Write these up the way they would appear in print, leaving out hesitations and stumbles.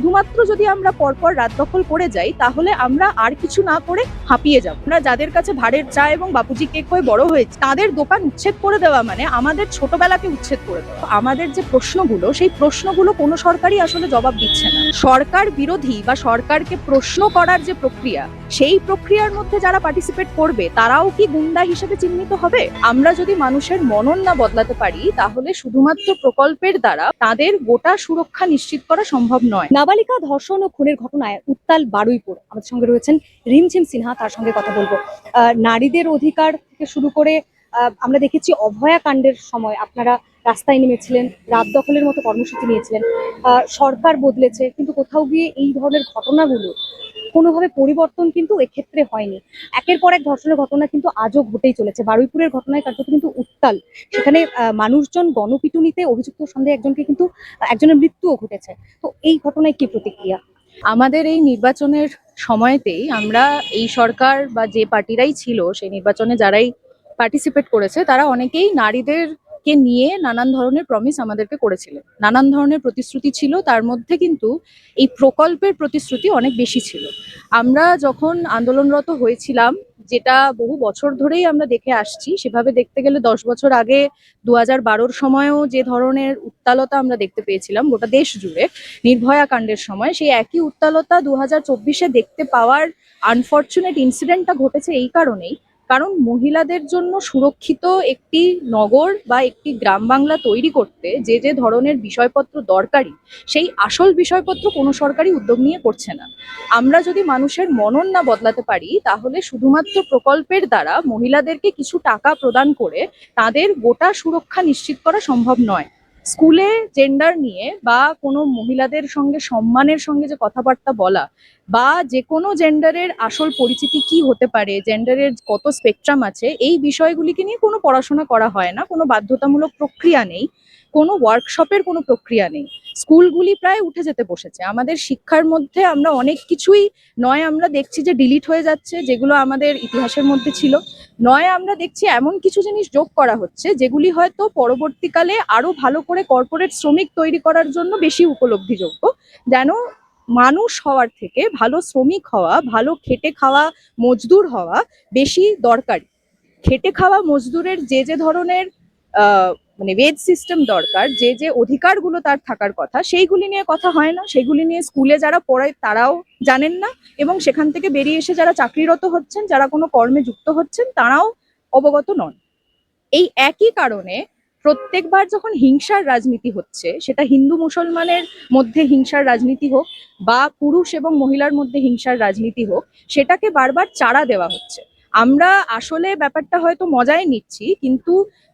শুধুমাত্র যদি আমরা পরপর রাত দখল করে যাই তাহলে আমরা আর কিছু না করে হাঁপিয়ে যাব। আমরা যাদের কাছে ভাড়ের চা এবং বাপুজি কেক হয়ে বড় হয়েছে তাদের দোকান উচ্ছেদ করে দেওয়া মানে আমাদের ছোটবেলাকে উচ্ছেদ করে দেওয়া। আমাদের যে প্রশ্নগুলো সেই প্রশ্নগুলো কোনো সরকারই আসলে জবাব দিচ্ছে না। সরকার বিরোধী বা সরকারকে প্রশ্ন করার যে প্রক্রিয়া সেই প্রক্রিয়ার মধ্যে যারা পার্টিসিপেট করবে তারাও কি গুন্ডা হিসেবে চিহ্নিত হবে? আমরা যদি মানুষের মনন না বদলাতে পারি তাহলে শুধুমাত্র প্রকল্পের দ্বারা তাদের গোটা সুরক্ষা নিশ্চিত করা সম্ভব নয়। নাবালিকা ধর্ষণ ও খুনের ঘটনায় উত্তাল বারুইপুর। আমাদের সঙ্গে রয়েছেন রিমঝিম সিনহা, তার সঙ্গে কথা বলবো। নারীদের অধিকার থেকে শুরু করে আমরা দেখেছি অভয়া কাণ্ডের সময় আপনারা রাস্তায় নেমেছিলেন, রাত দখলের মতো কর্মসূচি নিয়েছিলেন। সরকার বদলেছে কিন্তু কোথাও গিয়ে এই ধরনের ঘটনাগুলো কোনোভাবে পরিবর্তন কিন্তু এক্ষেত্রে হয়নি। একের পর এক ধর্ষণের ঘটনা কিন্তু আজও ঘটেই চলেছে। বারুইপুরের ঘটনায় কার্যত কিন্তু উত্তাল। সেখানে মানুষজন গণপিটুনিতে অভিযুক্ত সন্দেহে একজনের মৃত্যুও ঘটেছে। তো এই ঘটনায় কি প্রতিক্রিয়া? আমাদের এই নির্বাচনের সময়তেই আমরা এই সরকার বা যে পার্টিরাই ছিল সেই নির্বাচনে যারাই পার্টিসিপেট করেছে তারা অনেকেই নারীদেরকে নিয়ে নানান ধরনের প্রমিস আমাদেরকে করেছিলেন, নানান ধরনের প্রতিশ্রুতি ছিল। তার মধ্যে কিন্তু এই প্রকল্পের প্রতিশ্রুতি অনেক বেশি ছিল। আমরা যখন আন্দোলনরত হয়েছিলাম, যেটা বহু বছর ধরেই আমরা দেখে আসছি, সেভাবে দেখতে গেলে 10 বছর আগে 2012-র সময়ও যে ধরনের উত্তালতা আমরা দেখতে পেয়েছিলাম গোটা দেশ জুড়ে নির্ভয়া কাণ্ডের সময়, সেই একই উত্তালতা 2024-এ দেখতে পাওয়ার আনফরচুনেট ইনসিডেন্টটা ঘটেছে এই কারণেই, কারণ মহিলাদের জন্য সুরক্ষিত একটি নগর বা একটি গ্রাম বাংলা তৈরি করতে যে যে ধরনের বিষয়পত্র দরকারি সেই আসল বিষয়পত্র কোনো সরকারই উদ্যোগ নিয়ে করছে না। আমরা যদি মানুষের মনন না বদলাতে পারি তাহলে শুধুমাত্র প্রকল্পের দ্বারা মহিলাদেরকে কিছু টাকা প্রদান করে তাদের গোটা সুরক্ষা নিশ্চিত করা সম্ভব নয়। স্কুলে জেন্ডার নিয়ে বা কোনো মহিলাদের সঙ্গে সম্মানের সঙ্গে যে কথাবার্তা বলা বা যে কোনো জেন্ডারের আসল পরিচিতি কি হতে পারে, জেন্ডারের কত স্পেকট্রাম আছে, এই বিষয়গুলিকে নিয়ে কোনো পড়াশোনা করা হয় না, কোনো বাধ্যতামূলক প্রক্রিয়া নেই, কোনো ওয়ার্কশপের কোনো প্রক্রিয়া নেই। স্কুলগুলি প্রায় উঠে যেতে বসেছে। আমাদের শিক্ষার মধ্যে আমরা অনেক কিছুই নয় আমরা দেখছি যে ডিলিট হয়ে যাচ্ছে যেগুলো আমাদের ইতিহাসের মধ্যে ছিল, নয় আমরা দেখছি এমন কিছু জিনিস যোগ করা হচ্ছে যেগুলি হয়তো পরবর্তীকালে আরো ভালো করে কর্পোরেট শ্রমিক তৈরি করার জন্য বেশি উপলব্ধিযোগ্য। যেন মানুষ হওয়ার থেকে ভালো শ্রমিক হওয়া, ভালো খেটে খাওয়া মজদুর হওয়া বেশি দরকারি। খেটে খাওয়া মজদুরের যে যে ধরনের মানে ওয়েজ সিস্টেম দরকার, যে যে অধিকারগুলো তার থাকার কথা, সেইগুলি নিয়ে কথা হয় না। সেগুলি নিয়ে স্কুলে যারা পড়ায় তারাও জানেন না, এবং সেখান থেকে বেরিয়ে এসে যারা চাকরিরত হচ্ছেন, যারা কোনো কর্মে যুক্ত হচ্ছেন, তারাও অবগত নন। এই একই কারণে প্রত্যেকবার যখন হিংসার রাজনীতি হচ্ছে, সেটা হিন্দু মুসলমানের মধ্যে হিংসার রাজনীতি হোক বা পুরুষ এবং মহিলার মধ্যে হিংসার রাজনীতি হোক, সেটাকে বারবার চাড়া দেওয়া হচ্ছে। আমরা আসলে ব্যাপারটা হয়তো মজায় নিচ্ছি, কিন্তু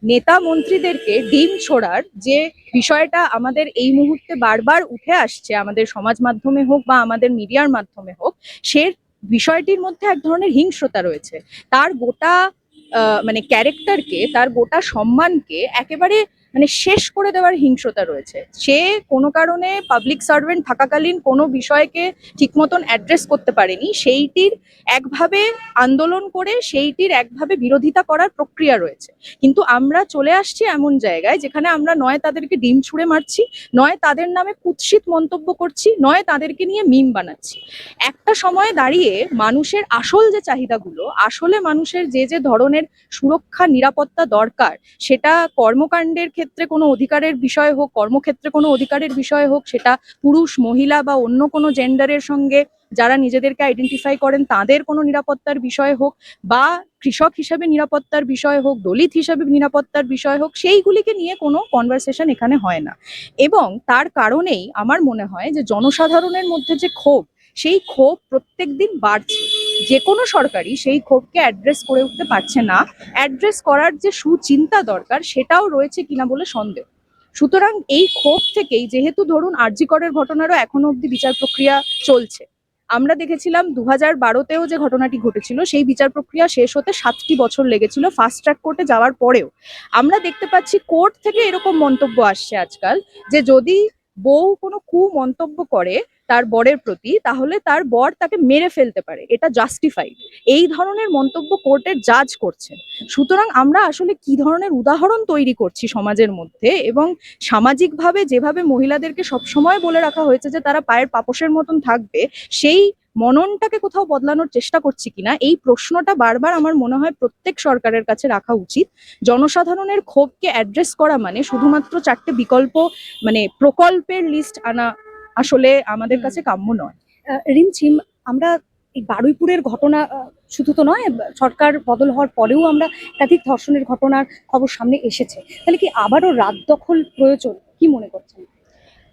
নেতা মন্ত্রীদেরকে ডিম ছোড়ার যে বিষয়টা আমাদের এই মুহূর্তে বারবার উঠে আসছে, আমাদের সমাজ মাধ্যমে হোক বা আমাদের মিডিয়ার মাধ্যমে হোক, সে বিষয়টির মধ্যে এক ধরনের হিংস্রতা রয়েছে। তার গোটা মানে ক্যারেক্টারকে, তার গোটা সম্মানকে একেবারে মানে শেষ করে দেওয়ার হিংস্রতা রয়েছে। সে কোনো কারণে পাবলিক সার্ভেন্ট থাকাকালীন কোনো বিষয়কে ঠিক মতন অ্যাড্রেস করতে পারেনি, সেইটির একভাবে আন্দোলন করে সেইটির একভাবে বিরোধিতা করার প্রক্রিয়া রয়েছে। কিন্তু আমরা চলে আসছি এমন জায়গায় যেখানে আমরা নয় তাদেরকে ডিম ছুঁড়ে মারছি, নয় তাদের নামে কুৎসিত মন্তব্য করছি, নয় তাদেরকে নিয়ে মিম বানাচ্ছি। একটা সময় দাঁড়িয়ে মানুষের আসল যে চাহিদাগুলো, আসলে মানুষের যে যে ধরনের সুরক্ষা নিরাপত্তা দরকার, সেটা কর্মকাণ্ডের ক্ষেত্রে কোনো অধিকারের বিষয় হোক, কর্মক্ষেত্রে কোনো অধিকারের বিষয় হোক, সেটা পুরুষ মহিলা বা অন্য কোনো জেন্ডারের সঙ্গে যারা নিজেদেরকে আইডেন্টিফাই করেন তাদের কোনো নিরাপত্তার বিষয় হোক, বা কৃষক হিসাবে নিরাপত্তার বিষয় হোক, দলিত হিসাবে নিরাপত্তার বিষয় হোক, সেইগুলিকে নিয়ে কোনো কনভারসেশন এখানে হয় না। এবং তার কারণেই আমার মনে হয় যে জনসাধারণের মধ্যে যে ক্ষোভ, সেই ক্ষোভ প্রত্যেক দিন বাড়ছে। যে কোনো সরকারই সেই ক্ষোভকে অ্যাড্রেস করে উঠতে পারছে না। অ্যাড্রেস করার যে সুচিন্তা দরকার সেটাও রয়েছে কিনা বলে সন্দেহ। সুতরাং এই ক্ষোভ থেকেই, যেহেতু ধরুন আরজি করের ঘটনারও এখনো অব্দি বিচার প্রক্রিয়া চলছে, আমরা দেখেছিলাম 2012-তেও যে ঘটনাটি ঘটেছিল সেই বিচার প্রক্রিয়া শেষ হতে 7টি বছর লেগেছিল ফাস্ট ট্র্যাক কোর্টে যাওয়ার পরেও। আমরা দেখতে পাচ্ছি কোর্ট থেকে এরকম মন্তব্য আসছে আজকাল যে যদি বউ কোনো মন্তব্য করে তার বরের প্রতি, তাহলে তার বর তাকে মেরে ফেলতে পারে, এটা জাস্টিফাইড। এই ধরনের মন্তব্য কোর্টের জাজ করছেন। সুতরাং আমরা আসলে কি ধরনের উদাহরণ তৈরি করছি সমাজের মধ্যে, এবং সামাজিকভাবে যেভাবে মহিলাদেরকে সবসময় বলে রাখা হয়েছে যে তারা পায়ের পাপোশের মতন থাকবে, সেই মননটাকে কোথাও বদলানোর চেষ্টা করছি কিনা, এই প্রশ্নটা বারবার আমার মনে হয় প্রত্যেক সরকারের কাছে রাখা উচিত। জনসাধারণের ক্ষোভকে অ্যাড্রেস করা মানে শুধুমাত্র চারটে বিকল্প মানে প্রকল্পের লিস্ট আনা আসলে আমাদের কাছে কাম্য নয়। রিমঝিম, আমরা এই বারুইপুরের ঘটনা শুধু তো নয়, সরকার বদল হওয়ার পরেও আমরা একাধিক ধর্ষণের ঘটনার খবর সামনে এসেছে। তাহলে কি আবারও রাত দখল প্রয়োজন, কি মনে করছেন?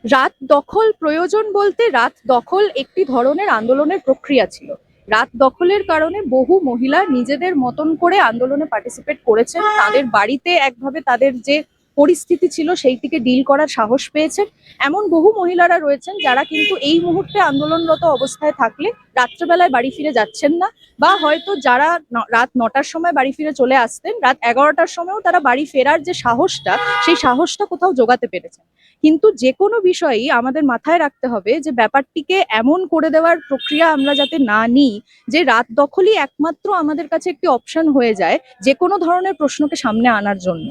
রাত দখল প্রয়োজন বলতে, রাত দখল একটি ধরনের আন্দোলনের প্রক্রিয়া ছিল। রাত দখলের কারণে বহু মহিলা নিজেদের মতন করে আন্দোলনে পার্টিসিপেট করেছেন, তাদের বাড়িতে একভাবে তাদের যে পরিস্থিতি ছিল সেইটিকে ডিল করার সাহস পেয়েছেন। এমন বহু মহিলারা রয়েছেন যারা কিন্তু এই মুহূর্তে আন্দোলনরত অবস্থায় থাকলে রাত্রেবেলায় বাড়ি ফিরে যাচ্ছেন না, বা হয়তো যারা রাত 9টার সময় বাড়ি ফিরে চলে আসতেন, রাত 11টার সময়ও তারা বাড়ি ফেরার যে সাহসটা, সেই সাহসটা কোথাও জোগাতে পেরেছেন। কিন্তু যে কোনো বিষয়েই আমাদের মাথায় রাখতে হবে যে ব্যাপারটিকে এমন করে দেওয়ার প্রক্রিয়া আমরা যাতে না নিই যে রাত দখলই একমাত্র আমাদের কাছে একটি অপশন হয়ে যায় যে কোনো ধরনের প্রশ্নকে সামনে আনার জন্য।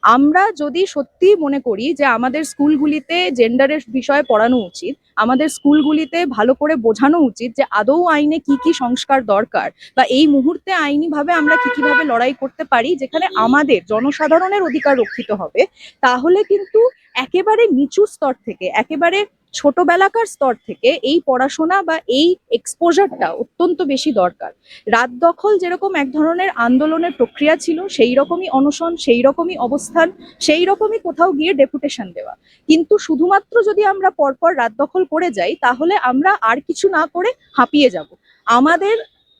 আমরা যদি সত্যি মনে করি যে আমাদের স্কুলগুলিতে জেন্ডারের বিষয়ে পড়ানো উচিত, আমাদের স্কুলগুলিতে ভালো করে বোঝানো উচিত যে আদৌ আইনে কি কি সংস্কার দরকার, বা এই মুহূর্তে আইনিভাবে আমরা কি কিভাবে লড়াই করতে পারি যেখানে আমাদের জনসাধারণের অধিকার রক্ষিত হবে, তাহলে কিন্তু একেবারে নিচু স্তর থেকে, একেবারে ছোটবেলাকার স্তর থেকে এই পড়াশোনা বা এই এক্সপোজারটা অত্যন্ত বেশি দরকার। রাত দখল যেরকম এক ধরনের আন্দোলনের প্রক্রিয়া ছিল, সেই রকমই অনশন, সেই রকমই অবস্থান, সেই রকমই কোথাও গিয়ে ডেপুটেশন দেওয়া। কিন্তু শুধুমাত্র যদি আমরা পরপর রাত দখল করে যাই তাহলে আমরা আর কিছু না করে হাঁপিয়ে যাব। আমাদের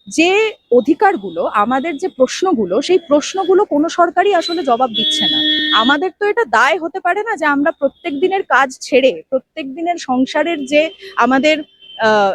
যে অধিকারগুলো, আমাদের যে প্রশ্নগুলো, সেই প্রশ্নগুলো কোনো সরকারই আসলে জবাব দিচ্ছে না। আমাদের তো এটা দায় হতে পারে না যে আমরা প্রত্যেক দিনের কাজ ছেড়ে, প্রত্যেক দিনের সংসারের যে আমাদের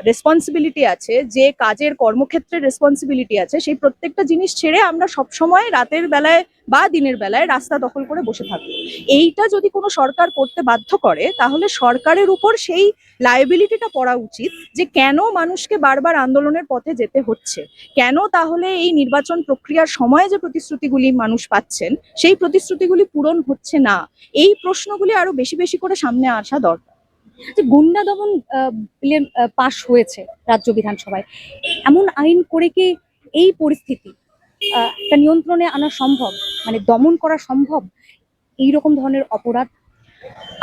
রেসপন্সিবিলিটি আছে, যে কাজের কর্মক্ষেত্রের রেসপন্সিবিলিটি আছে, সেই প্রত্যেকটা জিনিস ছেড়ে আমরা সবসময় রাতের বেলায় বা দিনের বেলায় রাস্তা দখল করে বসে থাকবো। এইটা যদি কোনো সরকার করতে বাধ্য করে তাহলে সরকারের উপর সেই লায়াবিলিটিটা পড়া উচিত যে কেন মানুষকে বারবার আন্দোলনের পথে যেতে হচ্ছে, কেন তাহলে এই নির্বাচন প্রক্রিয়ার সময় যে প্রতিশ্রুতিগুলি মানুষ পাচ্ছেন সেই প্রতিশ্রুতিগুলি পূরণ হচ্ছে না। এই প্রশ্নগুলি আরো বেশি বেশি করে সামনে আসা দরকার। যে গুন্ডা দমন বিল পাশ হয়েছে রাজ্য বিধানসভায়, এমন আইন করে কি এই পরিস্থিতি একটা নিয়ন্ত্রণে আনা সম্ভব, মানে দমন করা সম্ভব এই রকম ধরনের অপরাধ?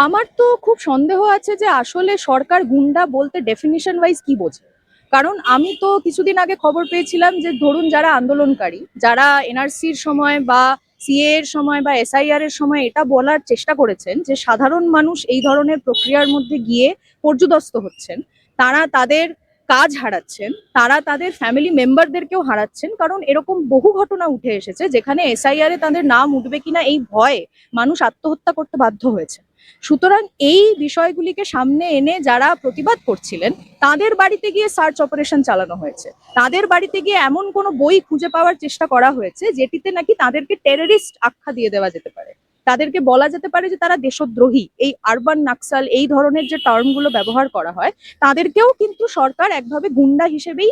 আমার তো খুব সন্দেহ আছে যে আসলে সরকার গুন্ডা বলতে ডেফিনিশন ওয়াইজ কি বোঝে। কারণ আমি তো কিছুদিন আগে খবর পেয়েছিলাম যে ধরুন যারা আন্দোলনকারী, যারা এনআরসির সময় বা সিএ এর সময় বা এসআইআর এর সময় এটা বলার চেষ্টা করেছেন যে সাধারণ মানুষ এই ধরনের প্রক্রিয়ার মধ্যে গিয়ে পর্যুদস্ত হচ্ছেন, তারা তাদের কাজ হারাচ্ছেন, তারা তাদের ফ্যামিলি মেম্বারদেরকেও হারাচ্ছেন, কারণ এরকম বহু ঘটনা উঠে এসেছে যেখানে এসআইআর এ তাদের নাম উঠবে কিনা এই ভয়ে মানুষ আত্মহত্যা করতে বাধ্য হয়েছে। সুতরাং এই বিষয়গুলিকে সামনে এনে যারা প্রতিবাদ করছিলেন তাদের বাড়িতে গিয়ে সার্চ অপারেশন চালানো হয়েছে, তাদের বাড়িতে গিয়ে এমন কোনো বই খুঁজে পাওয়ার চেষ্টা করা হয়েছে যেটিতে নাকি তাদেরকে টেররিস্ট আখ্যা দিয়ে দেওয়া যেতে পারে, তাদেরকে বলা যেতে পারে যে তারা দেশদ্রোহী। এই আরবান নাক্সাল এই ধরনের যে টার্মগুলো ব্যবহার করা হয়, তাদেরকেও কিন্তু সরকার একভাবে গুন্ডা হিসেবেই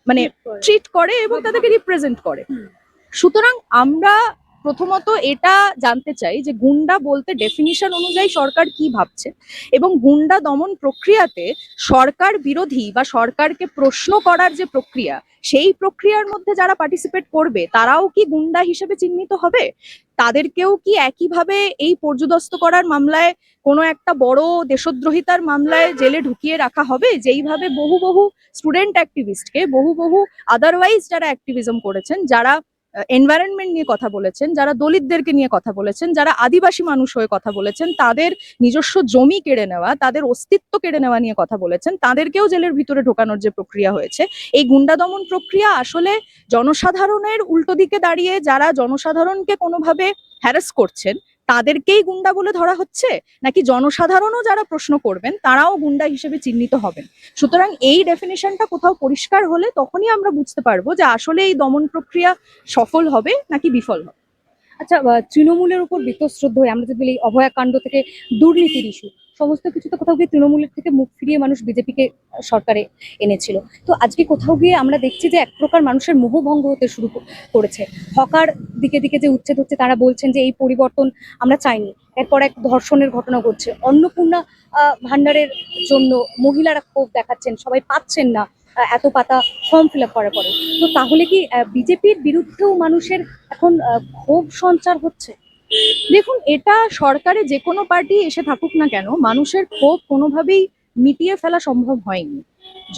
মানে ট্রিট করে এবং তাদেরকে রিপ্রেজেন্ট করে। সুতরাং আমরা প্রথমত এটা জানতে চাই যে গুন্ডা বলতে ডেফিনিশন অনুযায়ী সরকার কি ভাবছে, এবং গুন্ডা দমন প্রক্রিয়াতে সরকার বিরোধী বা সরকারকে প্রশ্ন করার যে প্রক্রিয়া, সেই প্রক্রিয়ার মধ্যে যারা পার্টিসিপেট করবে তারাও কি গুন্ডা হিসেবে চিহ্নিত হবে? তাদেরকেও কি একইভাবে এই পর্যুদস্ত করার মামলায়, কোনো একটা বড় দেশদ্রোহিতার মামলায় জেলে ঢুকিয়ে রাখা হবে যেইভাবে বহু বহু স্টুডেন্ট অ্যাক্টিভিস্টকে, বহু বহু আদারওয়াইজ যারা অ্যাক্টিভিজম করেছেন, যারা এনভায়রনমেন্ট নিয়ে কথা বলেছেন, যারা দলিতদেরকে নিয়ে কথা বলেছেন, যারা আদিবাসী মানুষ হয়ে কথা বলেছেন, তাদের নিজস্ব জমি কেড়ে নেওয়া, তাদের অস্তিত্ব কেড়ে নেওয়া নিয়ে কথা বলেছেন, তাদেরকেও জেলের ভিতরে ঢোকানোর যে প্রক্রিয়া হয়েছে, এই গুন্ডা দমন প্রক্রিয়া আসলে জনসাধারণের উল্টো দিকে দাঁড়িয়ে যারা জনসাধারণকে কোনোভাবে হ্যারাস করছেন তাদেরকেই গুন্ডা বলে ধরা হচ্ছে, নাকি জনসাধারণও যারা প্রশ্ন করবেন তারাও গুন্ডা হিসেবে চিহ্নিত হবেন? সুতরাং এই ডেফিনিশনটা কোথাও পরিষ্কার হলে তখনই আমরা বুঝতে পারবো যে আসলে এই দমন প্রক্রিয়া সফল হবে নাকি বিফল হবে। আচ্ছা, তৃণমূলের উপর বীতশ্রদ্ধ হয়ে আমরা যদি বলি, অভয়াকাণ্ড থেকে দুর্নীতির ইস্যু, সমস্ত কিছুতে কোথাও গিয়ে তৃণমূলের থেকে মুখ ফিরিয়ে মানুষ বিজেপিকে সরকারে এনেছিল। তো আজকে কোথাও গিয়ে আমরা দেখছি যে এক প্রকার মানুষের মোহভঙ্গ হতে শুরু করেছে। হকার দিকে দিকে যে উচ্ছেদ হচ্ছে, তারা বলছেন যে এই পরিবর্তন আমরা চাইনি। এরপর এক ধর্ষণের ঘটনা ঘটছে। অন্নপূর্ণা ভান্ডারের জন্য মহিলারা ক্ষোভ দেখাচ্ছেন, সবাই পাচ্ছেন না এত পাতা ফর্ম ফিল আপ করার পরে। তো তাহলে কি বিজেপির বিরুদ্ধেও মানুষের এখন ক্ষোভ সঞ্চার হচ্ছে? দেখুন, এটা সরকারে যে কোনো পার্টি এসে থাকুক না কেন, মানুষের ক্ষোভ কোনোভাবেই মিটিয়ে ফেলা সম্ভব হয়নি।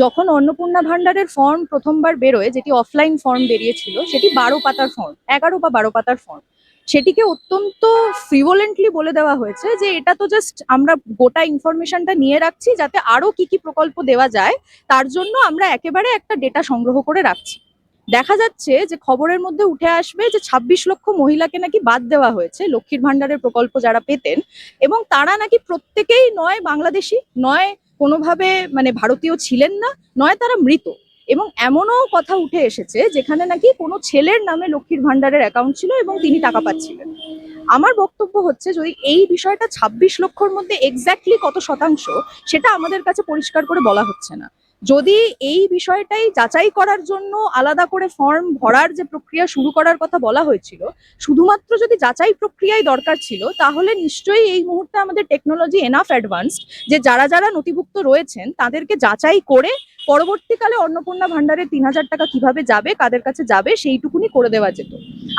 যখন অন্নপূর্ণা ভান্ডারের ফর্ম প্রথমবার বেরোয়, যেটি অফলাইন ফর্ম বেরিয়েছিল, সেটি 12 পাতার ফর্ম, 11 বা 12 পাতার ফর্ম, সেটিকে অত্যন্ত ফ্রিভোলেন্টলি বলে দেওয়া হয়েছে যে এটা তো জাস্ট আমরা গোটা ইনফরমেশনটা নিয়ে রাখছি, যাতে আরো কি কি প্রকল্প দেওয়া যায় তার জন্য আমরা একেবারে একটা ডেটা সংগ্রহ করে রাখছি। দেখা যাচ্ছে যে খবরের মধ্যে উঠে আসবে যে 26 লক্ষ মহিলাকে নাকি বাদ দেওয়া হয়েছে লক্ষ্মীর ভান্ডারের প্রকল্প যারা পেতেন, এবং তারা নাকি প্রত্যেকেই নয় বাংলাদেশি, নয় কোনোভাবে মানে ভারতীয় ছিলেন না, নয় তারা মৃত। এবং এমনও কথা উঠে এসেছে যেখানে নাকি কোনো ছেলের নামে লক্ষ্মীর ভান্ডারের অ্যাকাউন্ট ছিল এবং তিনি টাকা পাচ্ছিলেন। আমার বক্তব্য হচ্ছে, যদি এই বিষয়টা 26 লক্ষর মধ্যে এক্স্যাক্টলি কত শতাংশ সেটা আমাদের কাছে পরিষ্কার করে বলা হচ্ছে না। যদি এই বিষয়টাই যাচাই করার জন্য আলাদা করে ফর্ম ভরার যে প্রক্রিয়া শুরু করার কথা বলা হয়েছিল, শুধুমাত্র যদি যাচাই প্রক্রিয়াই দরকার ছিল, তাহলে নিশ্চয়ই এই মুহূর্তে আমাদের টেকনোলজি এনাফ অ্যাডভান্সড যে যারা যারা নথিভুক্ত রয়েছেন তাদেরকে যাচাই করে পরবর্তীকালে অন্নপূর্ণা ভান্ডারের 3,000 টাকা কিভাবে যাবে, কাদের কাছে যাবে, সেইটুকুনি করে দেওয়া যেত।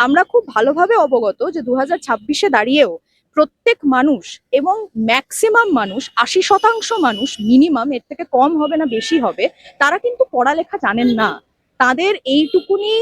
আমরা খুব ভালোভাবে অবগত যে 2026-এ দাঁড়িয়েও প্রত্যেক মানুষ এবং ম্যাক্সিমাম মানুষ, 80% মানুষ মিনিমাম, এর থেকে কম হবে না বেশি হবে, তারা কিন্তু পড়ালেখা জানেন না। তাদের এইটুকুনি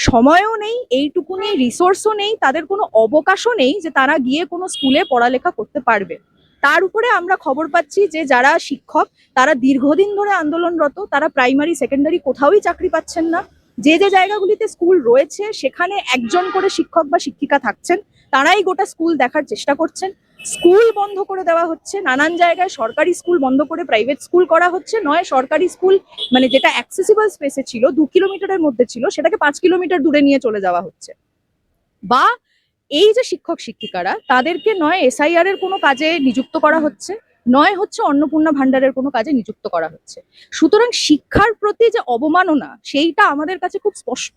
সময়ও নেই, এইটুকুনি রিসোর্সও নেই, তাদের কোনো অবকাশও নেই যে তারা গিয়ে কোনো স্কুলে পড়ালেখা করতে পারবে। তার উপরে আমরা খবর পাচ্ছি যে যারা শিক্ষক তারা দীর্ঘদিন ধরে আন্দোলনরত, তারা প্রাইমারি সেকেন্ডারি কোথাওই চাকরি পাচ্ছেন না। যে যে জায়গাগুলিতে স্কুল রয়েছে সেখানে একজন করে শিক্ষক বা শিক্ষিকা থাকছেন, তারাই গোটা স্কুল দেখার চেষ্টা করছেন। স্কুল বন্ধ করে দেওয়া হচ্ছে, নানান জায়গায় সরকারি স্কুল বন্ধ করে প্রাইভেট স্কুল করা হচ্ছে, নয় সরকারি স্কুল মানে যেটা অ্যাক্সেসিবল স্পেসে ছিল, 2 কিলোমিটারের মধ্যে ছিল, সেটাকে 5 কিলোমিটার দূরে নিয়ে চলে যাওয়া হচ্ছে। বা এই যে শিক্ষক শিক্ষিকারা, তাদেরকে নয় এসআইআর এর কোনো কাজে নিযুক্ত করা হচ্ছে, নয় হচ্ছে অন্নপূর্ণা ভান্ডারের কোনো কাজে নিযুক্ত করা হচ্ছে। সুতরাং শিক্ষার প্রতি যে অবমাননা, সেইটা আমাদের কাছে খুব স্পষ্ট।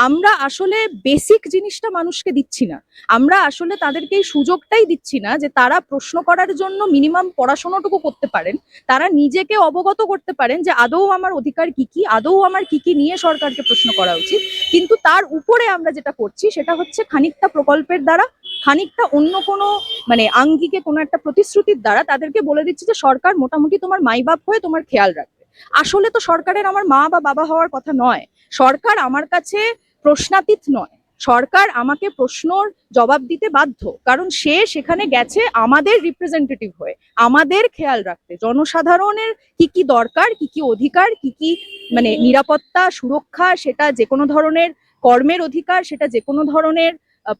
আমরা আসলে বেসিক জিনিসটা মানুষকে দিচ্ছি না, আমরা আসলে তাদেরকে এই সুযোগটাই দিচ্ছি না যে তারা প্রশ্ন করার জন্য মিনিমাম পড়াশোনাটুকু করতে পারেন, তারা নিজেকে অবগত করতে পারেন যে আদৌ আমার অধিকার কি কি, আদৌ আমার কি কি নিয়ে সরকারকে প্রশ্ন করা উচিত। কিন্তু তার উপরে আমরা যেটা করছি সেটা হচ্ছে খানিকটা প্রকল্পের দ্বারা, খানিকটা অন্য কোনো মানে আঙ্গিকে কোনো একটা প্রতিশ্রুতির দ্বারা তাদেরকে বলে দিচ্ছি যে সরকার মোটামুটি তোমার মাই বাপ হয়ে তোমার খেয়াল রাখবে। আসলে তো সরকারের আমার মা বা বাবা হওয়ার কথা নয়, সরকার আমার কাছে প্রশ্নাতীত নয়, সরকার আমাকে প্রশ্নর জবাব দিতে বাধ্য, কারণ সে সেখানে গেছে আমাদের রিপ্রেজেন্টেটিভ হয়ে, আমাদের খেয়াল রাখতে, জনসাধারণের কি কি দরকার, কি কি অধিকার, কি কি মানে নিরাপত্তা সুরক্ষা, সেটা যে কোনো ধরনের কর্মের অধিকার, সেটা যে কোনো ধরনের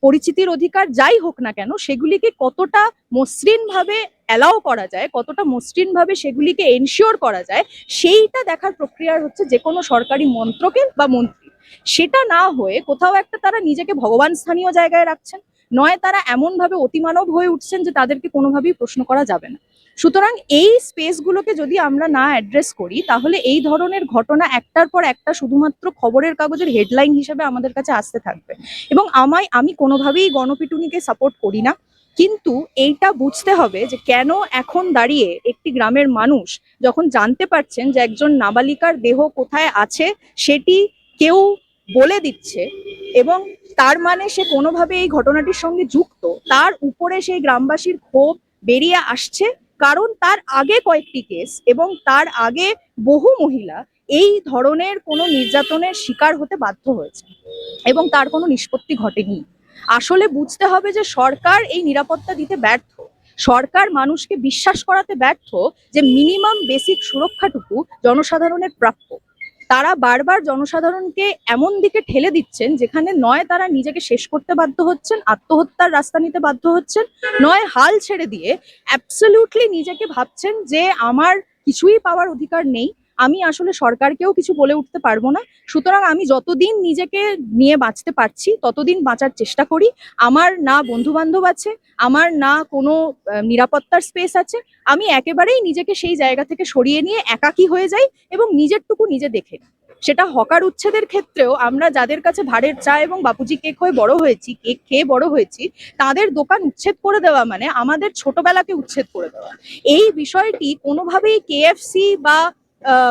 পরিচিতির অধিকার, যাই হোক না কেন, সেগুলিকে কতটা মসৃণ ভাবে অ্যালাউ করা যায়, কতটা মসৃণ ভাবে সেগুলিকে এনশিওর করা যায়, সেইটা দেখার প্রক্রিয়া হচ্ছে যে কোনো সরকারি মন্ত্রকের বা মন্ত্রী। সেটা না হয়ে কোথাও একটা তারা নিজেকে ভগবান স্থানীয় জায়গায় রাখছেন, নয় তারা এমন ভাবে অতিমানব হয়ে উঠছেন যে তাদেরকে কোনোভাবেই প্রশ্ন করা যাবে না। সুতরাং এই স্পেসগুলোকে যদি আমরা না অ্যাড্রেস করি, তাহলে এই ধরনের ঘটনা একটার পর একটা শুধুমাত্র খবরের কাগজের হেডলাইন হিসেবে আমাদের কাছে আসতে থাকবে। এবং আমি কোনোভাবেই গণপিটুনিকে সাপোর্ট করি না, কিন্তু এইটা বুঝতে হবে যে কেন এখন দাঁড়িয়ে একটি গ্রামের মানুষ যখন জানতে পারছেন যে একজন নাবালিকার দেহ কোথায় আছে সেটি কেউ বলে দিচ্ছে, এবং তার মানে সে কোনোভাবে এই ঘটনাটির সঙ্গে যুক্ত, তার উপরে সেই গ্রামবাসীর ক্ষোভ বেরিয়ে আসছে। কারণ তার আগে কয়েকটি কেস এবং তার আগে বহু মহিলা এই ধরনের কোনো নির্যাতনের শিকার হতে বাধ্য হয়েছে এবং তার কোনো নিষ্পত্তি ঘটেনি। আসলে বুঝতে হবে যে সরকার এই নিরাপত্তা দিতে ব্যর্থ, সরকার মানুষকে বিশ্বাস করাতে ব্যর্থ যে মিনিমাম বেসিক সুরক্ষাটুকু জনসাধারণের প্রাপ্য। তারা বারবার জনসাধারণকে এমন দিকে ঠেলে দিচ্ছেন যেখানে নয় তারা নিজেকে শেষ করতে বাধ্য হচ্ছেন, আত্মহত্যার রাস্তা নিতে বাধ্য হচ্ছেন, নয় হাল ছেড়ে দিয়ে অ্যাবসলিউটলি নিজেকে ভাবছেন যে আমার কিছুই পাওয়ার অধিকার নেই, আমি আসলে সরকারকেও কিছু বলে উঠতে পারবো না। সুতরাং আমি যতদিন নিজেকে নিয়ে বাঁচতে পারছি ততদিন বাঁচার চেষ্টা করি। আমার না বন্ধু বান্ধব আছে, আমার না কোনো নিরাপত্তার স্পেস আছে। আমি একেবারেই নিজেকে সেই জায়গা থেকে সরিয়ে নিয়ে একাকী হয়ে যাই এবং নিজেরটুকু নিজে দেখে নিই। সেটা হকার উচ্ছেদের ক্ষেত্রেও আমরা যাদের কাছে ভাড়ের চা এবং বাপুজি কেক হয়ে বড় হয়েছি, কেক খেয়ে বড় হয়েছি, তাদের দোকান উচ্ছেদ করে দেওয়া মানে আমাদের ছোটবেলাকে উচ্ছেদ করে দেওয়া। এই বিষয়টি কোনোভাবেই কেএফসি বা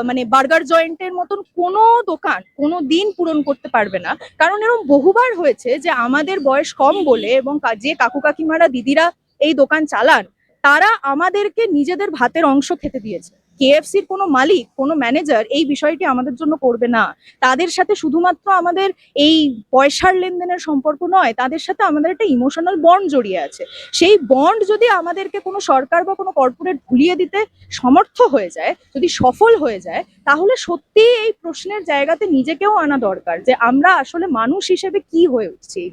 মানে বার্গার জয়েন্টের মতন কোনো দোকান কোনো দিন পূরণ করতে পারবে না। কারণ এরকম বহুবার হয়েছে যে আমাদের বয়স কম বলে এবং যে কাকু কাকিমারা দিদিরা এই দোকান চালান, তারা আমাদেরকে নিজেদের ভাতের অংশ খেতে দিয়েছে। কেএফসির কোনো মালিক, কোনো ম্যানেজার এই বিষয়টি আমাদের জন্য করবে না। তাদের সাথে শুধুমাত্র আমাদের এই পয়সার লেনদেনের সম্পর্ক নয়, তাদের সাথে আমাদের একটা ইমোশনাল বন্ড জড়িয়ে আছে। সেই বন্ড যদি আমাদেরকে কোনো সরকার বা কোনো কর্পোরেট ভুলিয়ে দিতে সমর্থ হয়ে যায়, যদি সফল হয়ে যায়, তাহলে সত্যি এই প্রশ্নের জায়গাতে নিজেকেও আনা দরকার যে আমরা আসলে মানুষ হিসেবে কি হয়ে উঠছি।